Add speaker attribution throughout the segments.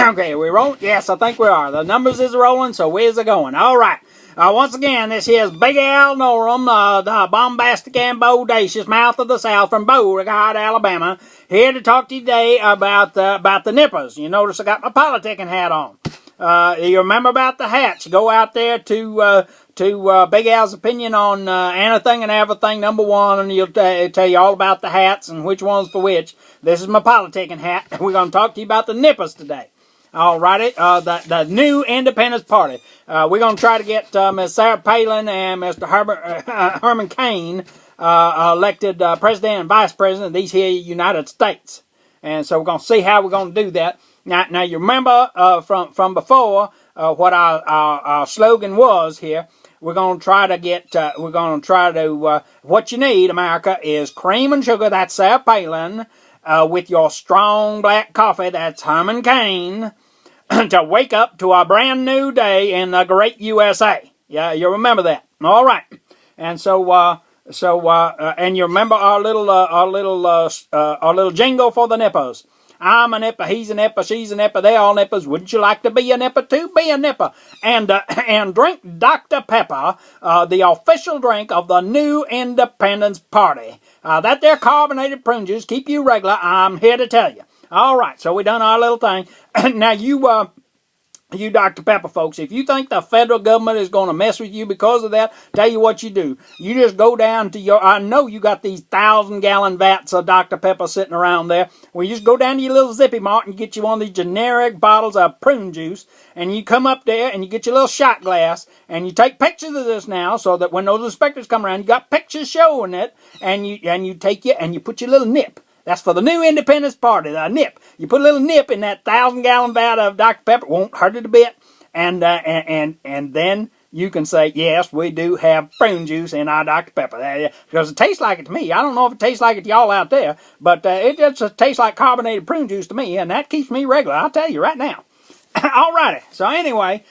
Speaker 1: Okay, we rolling? Yes, I think we are. The numbers is rolling, so where's it going? All right. Once again, this here's Big Al Nolram, the bombastic and bodacious mouth of the South from Beauregard, Alabama, here to talk to you today about the nippers. You notice I got my politicking hat on. You remember about the hats? You go out there to Big Al's opinion on anything and everything, number one, and he'll tell you all about the hats and which one's for which. This is my politicking hat, and we're going to talk to you about the nippers today. Alrighty, the new Independence Party. We're going to try to get Ms. Sarah Palin and Mr. Herman Cain elected president and vice president of these here United States. And so we're going to see how we're going to do that. Now you remember from before what our slogan was here. We're going to try to get, what you need, America, is cream and sugar, that's Sarah Palin, with your strong black coffee, that's Herman Cain, to wake up to a brand new day in the great USA. Yeah, you remember that. All right. And and you remember our little jingle for the nippers. I'm a nipper, he's a nipper, she's a nipper, they all nippers. Wouldn't you like to be a nipper too? Be a nipper. And drink Dr. Pepper, the official drink of the new Independence Party. That there carbonated prune juice keep you regular, I'm here to tell you. All right, so we done our little thing. Now you Dr. Pepper folks, if you think the federal government is going to mess with you because of that, tell you what you do. You just go down to I know you got these 1,000-gallon vats of Dr. Pepper sitting around there. Well, you just go down to your little Zippy Mart and you get you one of these generic bottles of prune juice, and you come up there and you get your little shot glass, and you take pictures of this now so that when those inspectors come around, you got pictures showing it, and you put your little nip. That's for the new Independence Party, the nip. You put a little nip in that 1,000-gallon vat of Dr. Pepper, won't hurt it a bit, and then you can say, yes, we do have prune juice in our Dr. Pepper. Because it tastes like it to me. I don't know if it tastes like it to y'all out there, but it just tastes like carbonated prune juice to me, and that keeps me regular, I'll tell you right now. Alrighty, so anyway,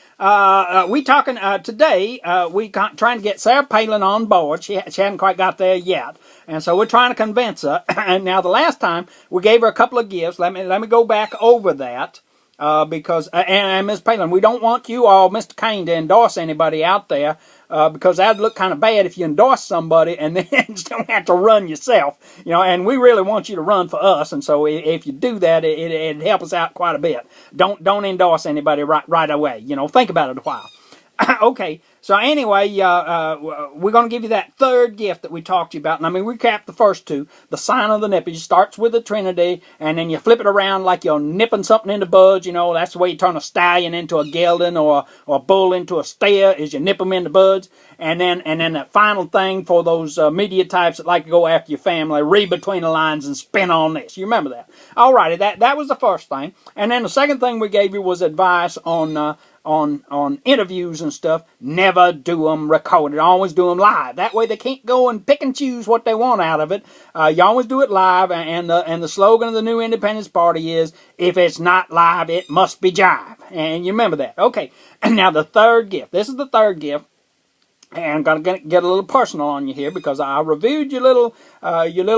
Speaker 1: we talking today, trying to get Sarah Palin on board. She hadn't quite got there yet. And so we're trying to convince her. And now the last time we gave her a couple of gifts. Let me go back over that because and Ms. Palin, we don't want you or Mr. Cain to endorse anybody out there because that'd look kind of bad if you endorse somebody and then just don't have to run yourself. And we really want you to run for us. And so if you do that, it'd help us out quite a bit. Don't endorse anybody right away. Think about it a while. Okay, so anyway, we're going to give you that third gift that we talked to you about. And we recapped the first two. The sign of the nipper. It starts with the Trinity, and then you flip it around like you're nipping something into buds. That's the way you turn a stallion into a gelding or a bull into a steer, is you nip them into buds. And then the final thing for those media types that like to go after your family, read between the lines and spin on this. You remember that. Alrighty, that was the first thing. And then the second thing we gave you was advice on interviews and stuff. Never do them recorded. Always do them live. That way they can't go and pick and choose what they want out of it. You always do it live. And the slogan of the new Independence Party is, if it's not live, it must be jive. And you remember that. Okay. And now the third gift. This is the third gift. And I'm going to get a little personal on you here because I reviewed your little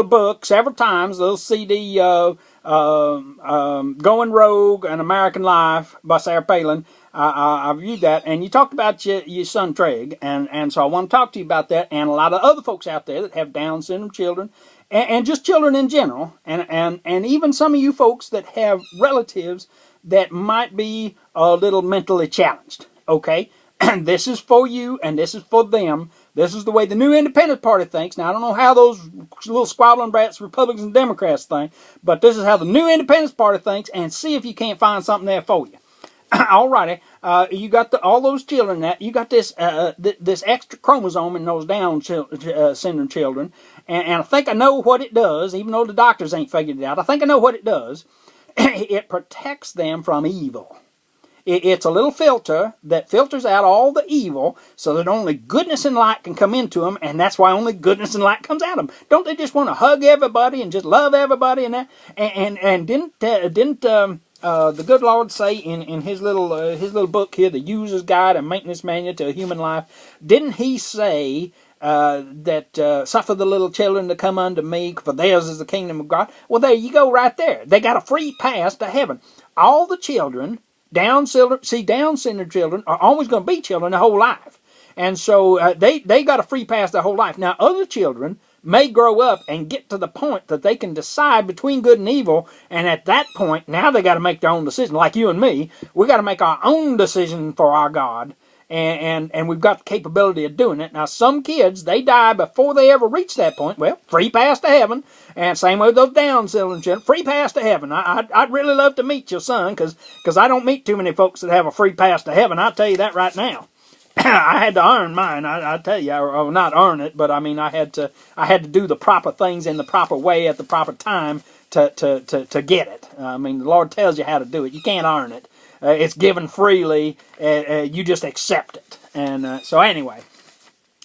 Speaker 1: book several times, little CD, Going Rogue, An American Life by Sarah Palin. I reviewed that, and you talked about your son Treg, and so I want to talk to you about that, and a lot of other folks out there that have Down syndrome children, and just children in general, and even some of you folks that have relatives that might be a little mentally challenged, okay? And this is for you, and this is for them. This is the way the new Independence Party thinks. Now, I don't know how those little squabbling brats, Republicans and Democrats think, but this is how the new Independence Party thinks, and see if you can't find something there for you. Alrighty, you got all those children that you got this extra chromosome in those Down syndrome children, and I think I know what it does, even though the doctors ain't figured it out. I think I know what it does. It protects them from evil. It's a little filter that filters out all the evil so that only goodness and light can come into them, and that's why only goodness and light comes out of them. Don't they just want to hug everybody and just love everybody and that? And didn't the good Lord say in his little book here, The User's Guide and Maintenance Manual to a Human Life, didn't he say that suffer the little children to come unto me, for theirs is the kingdom of God? Well, there you go right there. They got a free pass to heaven. all the children, Down syndrome children are always going to be children their whole life. And so they got a free pass their whole life. Now, other children may grow up and get to the point that they can decide between good and evil, and at that point, now they got to make their own decision. Like you and me, we got to make our own decision for our God, and we've got the capability of doing it. Now, some kids, they die before they ever reach that point. Well, free pass to heaven, and same with those Down syndrome children, free pass to heaven. I'd really love to meet your son, because I don't meet too many folks that have a free pass to heaven. I'll tell you that right now. I had to earn mine. I tell you, or not earn it, but I mean, I had to do the proper things in the proper way at the proper time to get it. I mean, the Lord tells you how to do it. You can't earn it. It's given freely. You just accept it. And so anyway,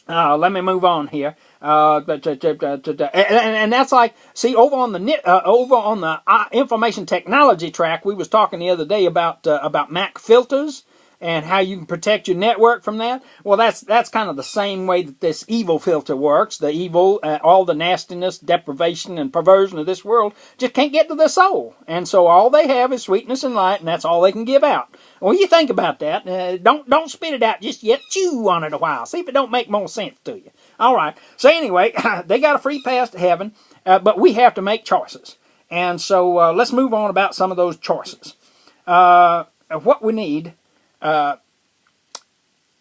Speaker 1: let me move on here. And that's like, see, over on the information technology track, we was talking the other day about Mac filters and how you can protect your network from that. Well, that's kind of the same way that this evil filter works. The evil, all the nastiness, deprivation, and perversion of this world just can't get to the soul. And so all they have is sweetness and light, and that's all they can give out. Well, you think about that. Don't spit it out just yet. Chew on it a while. See if it don't make more sense to you. All right. So anyway, they got a free pass to heaven, but we have to make choices. And so let's move on about some of those choices. What we need...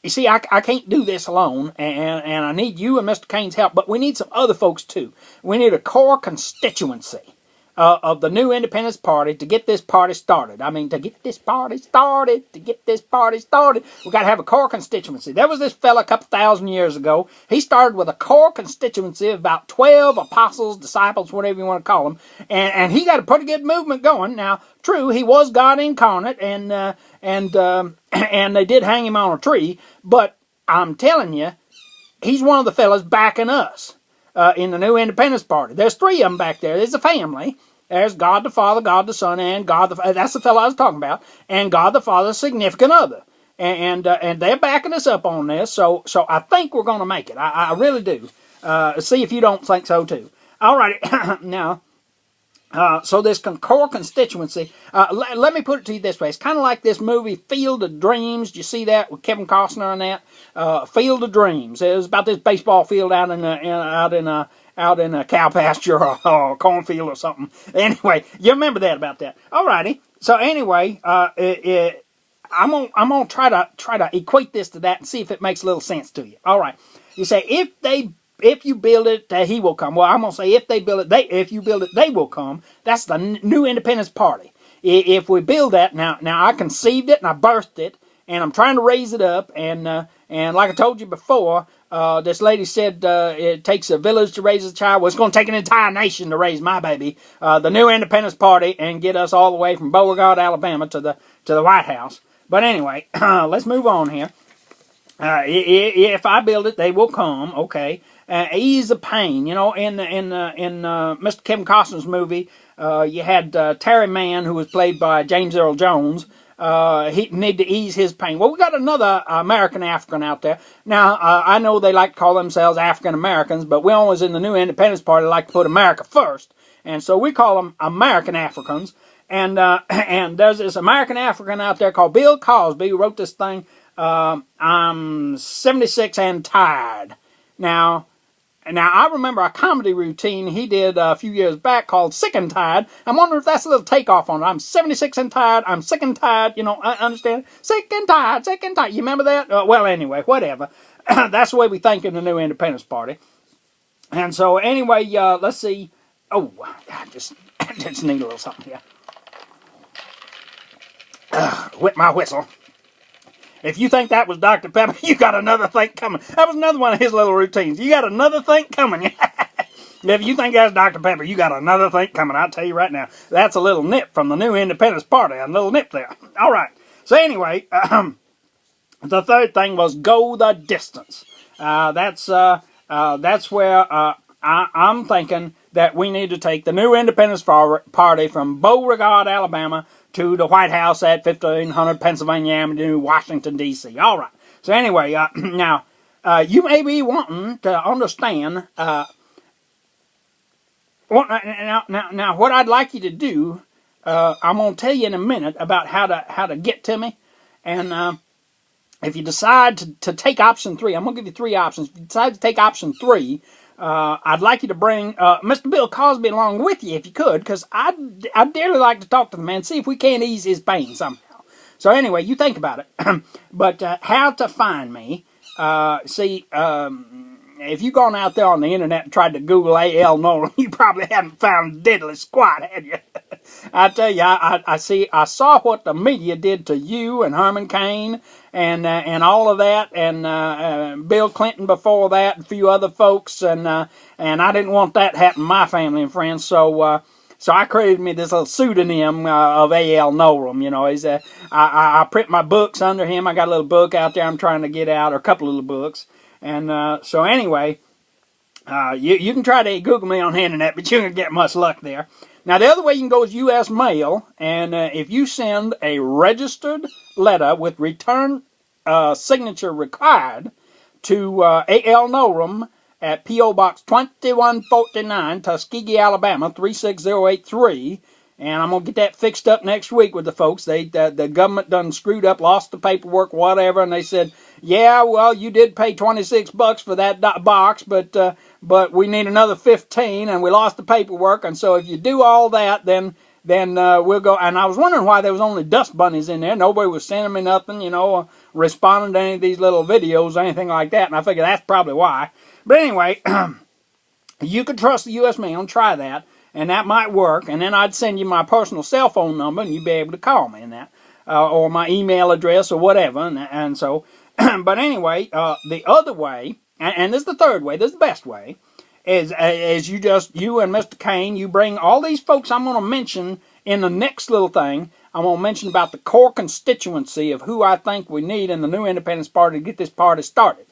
Speaker 1: you see, I can't do this alone, and I need you and Mr. Kane's help, but we need some other folks too. We need a core constituency of the New Independence Party to get this party started. I mean, to get this party started, we got to have a core constituency. There was this fella a couple thousand years ago. He started with a core constituency of about 12 apostles, disciples, whatever you want to call them, and he got a pretty good movement going. Now, true, he was God incarnate, and they did hang him on a tree, but I'm telling you, he's one of the fellas backing us in the New Independence Party. There's three of them back there. There's a family. There's God the Father, God the Son, and God the... That's the fellow I was talking about. And God the Father's significant other. And they're backing us up on this, so I think we're going to make it. I really do. See if you don't think so, too. All right, now... so this core constituency, let me put it to you this way. It's kind of like this movie Field of Dreams. Do you see that with Kevin Costner on that? Field of Dreams. It was about this baseball field out in a cow pasture or a cornfield or something. Anyway, you remember that about that. Alrighty. So anyway, I'm gonna try to equate this to that and see if it makes a little sense to you. All right. You say if you build it, he will come. Well, I'm going to say if you build it, they will come. That's the New Independence Party. If we build that, now I conceived it and I birthed it, and I'm trying to raise it up, and like I told you before, this lady said it takes a village to raise a child. Well, it's going to take an entire nation to raise my baby, the New Independence Party, and get us all the way from Beauregard, Alabama to the White House. But anyway, let's move on here. If I build it, they will come. Okay. Ease the pain. You know, in Mr. Kevin Costner's movie, you had Terry Mann, who was played by James Earl Jones. He need to ease his pain. Well, we got another American African out there. Now, I know they like to call themselves African Americans, but we always in the New Independence Party like to put America first, and so we call them American Africans. And there's this American African out there called Bill Cosby, who wrote this thing. I'm 76 and tired. Now, I remember a comedy routine he did a few years back called Sick and Tired. I'm wondering if that's a little takeoff on it. I'm 76 and tired. I'm sick and tired. You know, I understand? Sick and tired, sick and tired. You remember that? Well, anyway, whatever. That's the way we think in the New Independence Party. And so, anyway, let's see. Oh, I just need a little something here. Whip my whistle. If you think that was Dr. Pepper, you got another thing coming. That was another one of his little routines. You got another thing coming. If you think that's Dr. Pepper, you got another thing coming. I'll tell you right now. That's a little nip from the New Independence Party. A little nip there. All right. So anyway, the third thing was go the distance. That's where I'm thinking that we need to take the New Independence Party from Beauregard, Alabama, to the White House at 1500 Pennsylvania Avenue, Washington, D.C. All right. So anyway, now, you may be wanting to understand, now, what I'd like you to do, I'm going to tell you in a minute about how to get to me. And if you decide to take option 3, I'm going to give you 3 options. If you decide to take option 3, I'd like you to bring Mr. Bill Cosby along with you if you could, because I'd dearly like to talk to the man, see if we can't ease his pain somehow. So anyway, you think about it. But how to find me, if you've gone out there on the internet and tried to Google A.L. Nolram, you probably haven't found diddly squat, have you? I tell you, I saw what the media did to you and Herman Cain and all of that, and Bill Clinton before that, and a few other folks, and I didn't want that to happen to my family and friends, so I created me this little pseudonym of A.L. Nolram. You know, I print my books under him. I got a little book out there I'm trying to get out, or a couple of little books. And so anyway, you can try to Google me on the internet, but you don't get much luck there. Now, the other way you can go is U.S. mail, and if you send a registered letter with return signature required to A.L. Nolram at P.O. Box 2149, Tuskegee, Alabama, 36083, and I'm going to get that fixed up next week with the folks. The government done screwed up, lost the paperwork, whatever, and they said, yeah, well, you did pay $26 for that box, but we need another 15, and we lost the paperwork, and so if you do all that, then we'll go. And I was wondering why there was only dust bunnies in there. Nobody was sending me nothing, responding to any of these little videos or anything like that, and I figured that's probably why. But anyway, you could trust the U.S. mail and try that, and that might work, and then I'd send you my personal cell phone number, and you'd be able to call me in that, or my email address or whatever, and so... But anyway, the other way, and this is the third way, this is the best way, is you and Mr. Cain, you bring all these folks I'm going to mention in the next little thing. I'm going to mention about the core constituency of who I think we need in the new Independence Party to get this party started.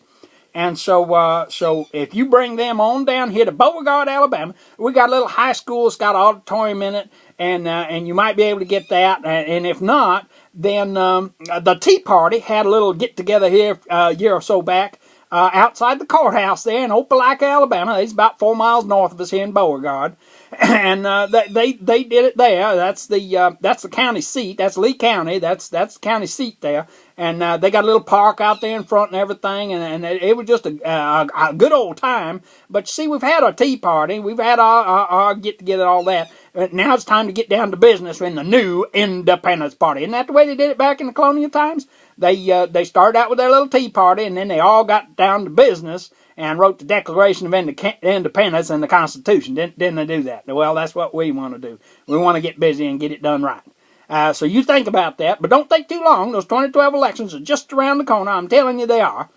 Speaker 1: And so if you bring them on down here to Beauregard, Alabama, we got a little high school, it's got an auditorium in it, and you might be able to get that. And if not, then the Tea Party had a little get-together here a year or so back outside the courthouse there in Opelika, Alabama. It's about 4 miles north of us here in Beauregard. And they did it there. That's the county seat. That's Lee County. That's the county seat there. And they got a little park out there in front and everything. And it was just a good old time. But see, we've had our Tea Party. We've had our get-together, all that. Now it's time to get down to business in the new Independence Party. Isn't that the way they did it back in the colonial times? They started out with their little Tea Party, and then they all got down to business and wrote the Declaration of Independence and the Constitution. Didn't they do that? Well, that's what we want to do. We want to get busy and get it done right. So you think about that, but don't think too long. Those 2012 elections are just around the corner. I'm telling you they are.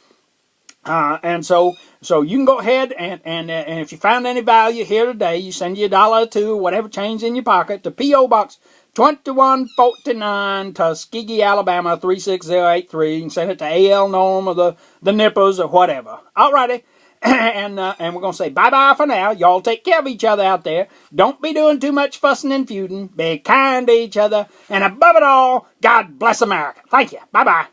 Speaker 1: And so you can go ahead and if you found any value here today, you send you $1 or $2 or whatever change in your pocket to P.O. Box 2149, Tuskegee, Alabama, 36083. You can send it to A.L. Nolram or the Nippers or whatever. Alrighty. And we're going to say bye-bye for now. Y'all take care of each other out there. Don't be doing too much fussing and feuding. Be kind to each other. And above it all, God bless America. Thank you. Bye-bye.